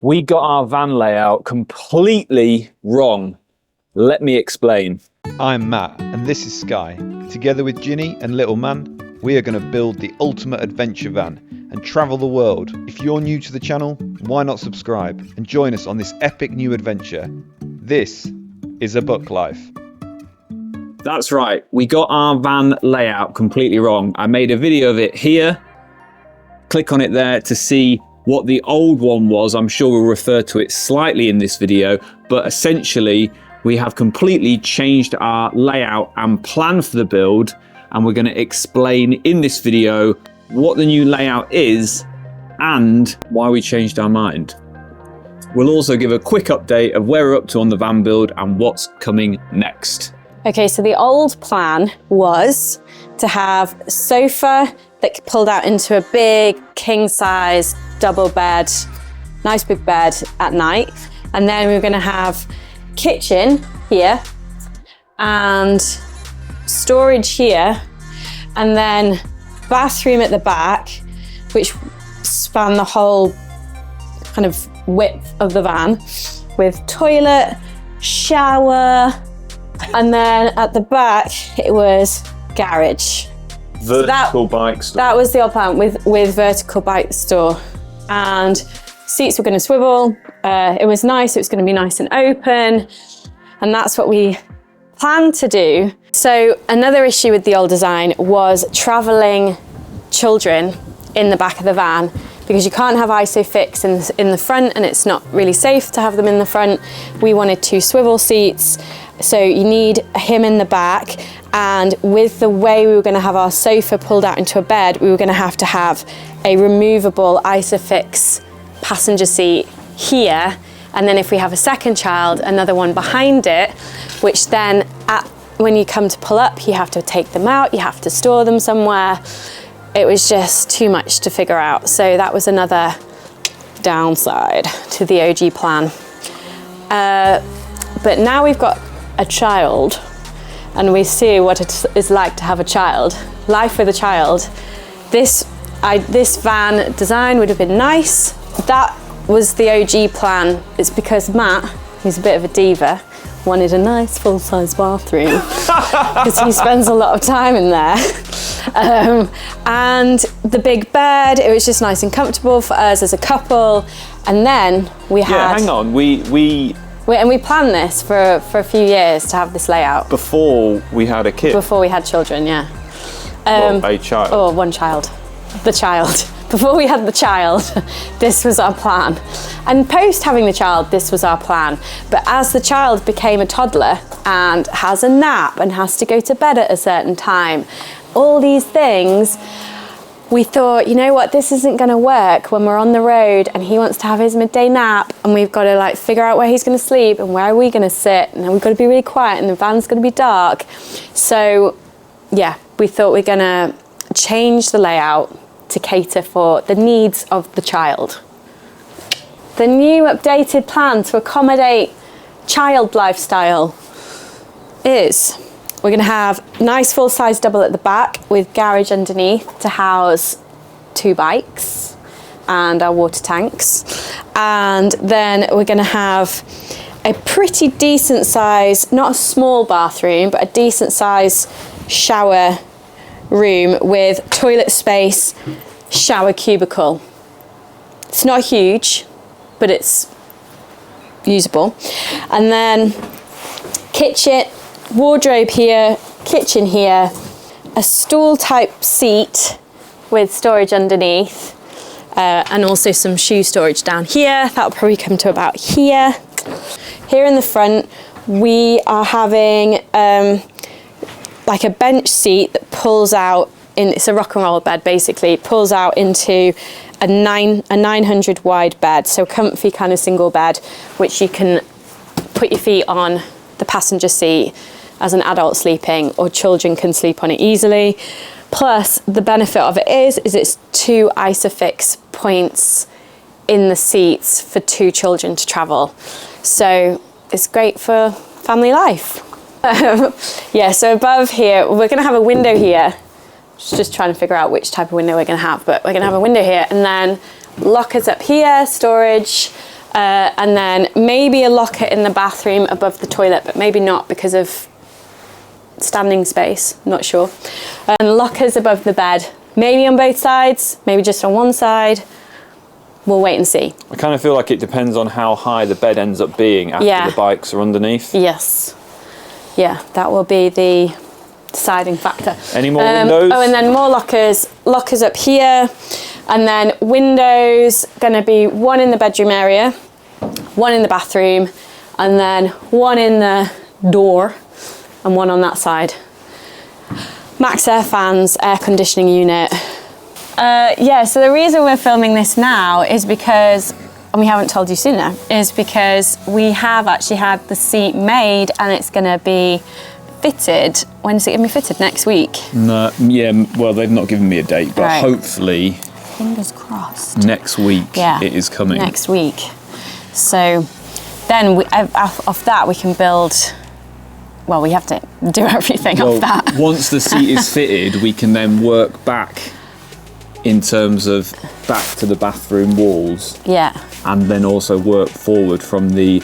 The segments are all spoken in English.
We got our van layout completely wrong. Let me explain. I'm Matt and this is Sky. Together with Ginny and Little Man, we are going to build the ultimate adventure van and travel the world. If you're new to the channel, why not subscribe and join us on this epic new adventure? This is a book life. That's right, we got our van layout completely wrong. I made a video of it here. Click on it there to see what the old one was. I'm sure we'll refer to it slightly in this video, but essentially we have completely changed our layout and plan for the build, and we're going to explain in this video what the new layout is and why we changed our mind. We'll also give a quick update of where we're up to on the van build and what's coming next. Okay, so the old plan was to have a sofa that pulled out into a big king size double bed, nice big bed at night. And then we were gonna have kitchen here and storage here, and then bathroom at the back, which span the whole kind of width of the van, with toilet, shower, and then at the back it was garage. Vertical bike store. That was the old plan with vertical bike store, and seats were going to swivel. It was nice. It was going to be nice and open, and that's what we planned to do. So another issue with the old design was traveling children in the back of the van, because you can't have ISOFIX in the front, and it's not really safe to have them in the front. We wanted 2 swivel seats, so you need him in the back. And with the way we were going to have our sofa pulled out into a bed, we were going to have a removable ISOFIX passenger seat here, and then if we have a second child, another one behind it, which then when you come to pull up, you have to take them out, you have to store them somewhere. It was just too much to figure out. So that was another downside to the OG plan. But now we've got a child, and we see what it is like to have a child, life with a child. This van design would have been nice. That was the OG plan. It's because Matt, who's a bit of a diva, wanted a nice full-size bathroom because he spends a lot of time in there. And the big bed, it was just nice and comfortable for us as a couple. And then we had... Yeah, hang on, and we planned this for a few years to have this layout. Before we had a kid? Before we had children, yeah. Well, a child? Oh, one child. The child. Before we had the child, this was our plan. And post having the child, this was our plan. But as the child became a toddler and has a nap and has to go to bed at a certain time, all these things, we thought, you know what, this isn't gonna work when we're on the road and he wants to have his midday nap, and we've got to like figure out where he's gonna sleep and where are we gonna sit, and then we've got to be really quiet and the van's gonna be dark. So yeah, we thought we're gonna change the layout to cater for the needs of the child. The new updated plan to accommodate child lifestyle is we're going to have nice full-size double at the back with garage underneath to house 2 bikes and our water tanks. And then we're going to have a pretty decent size, not a small bathroom, but a decent size shower room with toilet space, shower cubicle. It's not huge, but it's usable. And then kitchen, wardrobe here, kitchen here, a stool type seat with storage underneath, and also some shoe storage down here. That'll probably come to about here. Here in the front, we are having like a bench seat that pulls out it's a rock and roll bed basically. It pulls out into a 900 wide bed, so comfy kind of single bed, which you can put your feet on the passenger seat as an adult sleeping, or children can sleep on it easily. Plus the benefit of it is it's 2 ISOFIX points in the seats for 2 children to travel. So it's great for family life. Yeah, so above here, we're gonna have a window here. Just trying to figure out which type of window we're gonna have, but we're gonna have a window here, and then lockers up here, storage, And then maybe a locker in the bathroom above the toilet, but maybe not because of standing space, not sure. And lockers above the bed, maybe on both sides, maybe just on one side. We'll wait and see. I kind of feel like it depends on how high the bed ends up being after the bikes are underneath. Yes. Yeah, that will be the deciding factor. Any more windows? Oh, and then more lockers. Lockers up here. And then windows, going to be one in the bedroom area, one in the bathroom, and then one in the door and one on that side. Max air fans, air conditioning unit. Yeah, so the reason we're filming this now is because, and we haven't told you sooner, is because we have actually had the seat made and it's going to be fitted. When is it going to be fitted? Next week? No, yeah, well, they've not given me a date, but hopefully... Fingers crossed. Next week it is coming. Next week. So then off that we can build, well, we have to do everything off that. Once the seat is fitted, we can then work back in terms of back to the bathroom walls. Yeah. And then also work forward from the...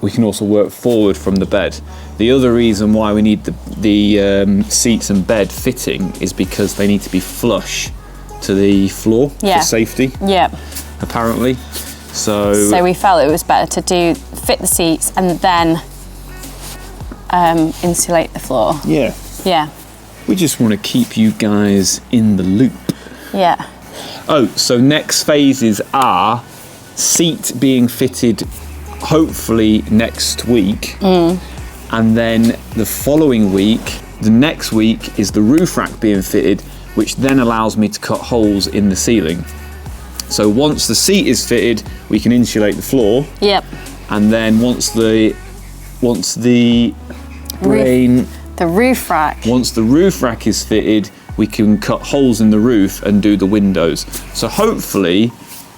We can also work forward from the bed. The other reason why we need the seats and bed fitting is because they need to be flush to the floor for safety. Yeah. Apparently. So we felt it was better to fit the seats and then insulate the floor. Yeah. Yeah. We just want to keep you guys in the loop. Yeah. Oh, so next phases are seat being fitted hopefully next week. And then the following week, the next week, is the roof rack being fitted, which then allows me to cut holes in the ceiling. So once the seat is fitted, we can insulate the floor. Yep. And then once the roof rack is fitted, we can cut holes in the roof and do the windows. So hopefully,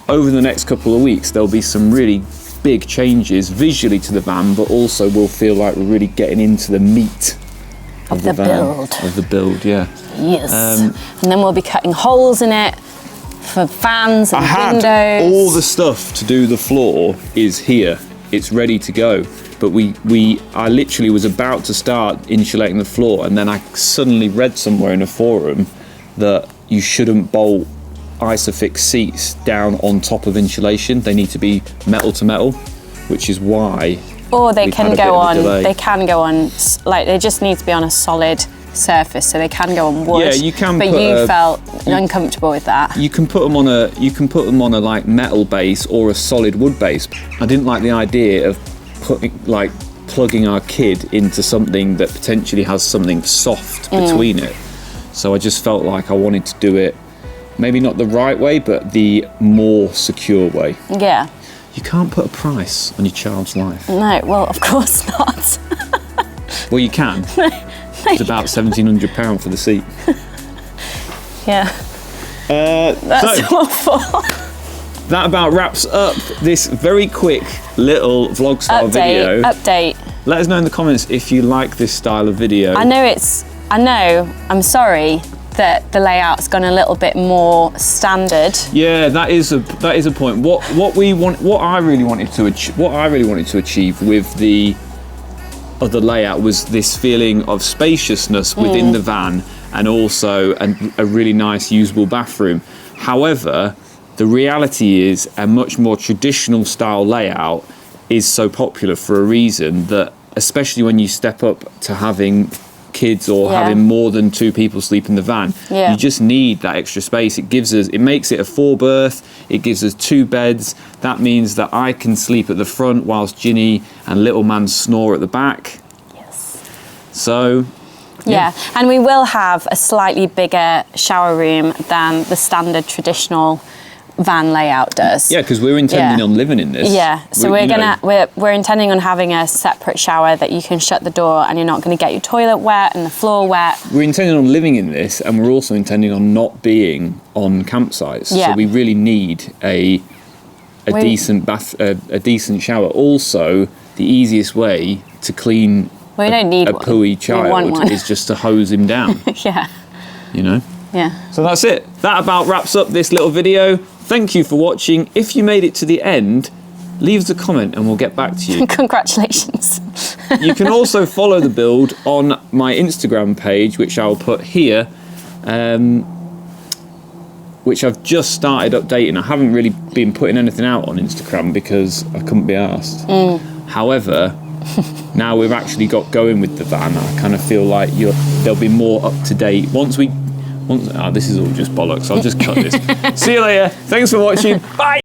over the next couple of weeks, there'll be some really big changes visually to the van, but also we'll feel like we're really getting into the meat of the van. Of the build, yeah. Yes. And then we'll be cutting holes in it for fans and windows. All the stuff to do the floor is here. It's ready to go. But I literally was about to start insulating the floor, and then I suddenly read somewhere in a forum that you shouldn't bolt Isofix seats down on top of insulation. They need to be metal to metal, which is why. Or they can go on. They can go on. Like they just need to be on a solid surface, so they can go on wood. Yeah, you can. But you felt uncomfortable with that. You can put them on a. You can put them on a like metal base or a solid wood base. I didn't like the idea of plugging our kid into something that potentially has something soft between it. So I just felt like I wanted to do it. Maybe not the right way, but the more secure way. Yeah. You can't put a price on your child's life. No, well, of course not. Well, you can. It's about £1,700 for the seat. Yeah. That's awful. That about wraps up this very quick little vlog style video. Update. Let us know in the comments if you like this style of video. I know, I'm sorry that the layout's gone a little bit more standard. Yeah, that is a point. What I really wanted to achieve with the other layout was this feeling of spaciousness within the van, and also a really nice usable bathroom. However, the reality is a much more traditional style layout is so popular for a reason, that especially when you step up to having kids or having more than 2 people sleep in the van, you just need that extra space. It makes it a 4-berth, it gives us 2 beds. That means that I can sleep at the front whilst Ginny and little man snore at the back. Yes. So yeah, and we will have a slightly bigger shower room than the standard traditional van layout does. Yeah, because we're intending on living in this. Yeah, so we're intending on having a separate shower that you can shut the door and you're not going to get your toilet wet and the floor wet. We're intending on living in this, and we're also intending on not being on campsites. Yeah. So we really need a decent shower. Also, the easiest way to clean a pooey child is just to hose him down. Yeah. You know? Yeah. So that's it. That about wraps up this little video. Thank you for watching. If you made it to the end, leave us a comment and we'll get back to you. Congratulations. You can also follow the build on my Instagram page, which I'll put here, which I've just started updating. I haven't really been putting anything out on Instagram because I couldn't be arsed. However, now we've actually got going with the van, I kind of feel like there'll be more up to date. This is all just bollocks. I'll just cut this. See you later. Thanks for watching. Bye.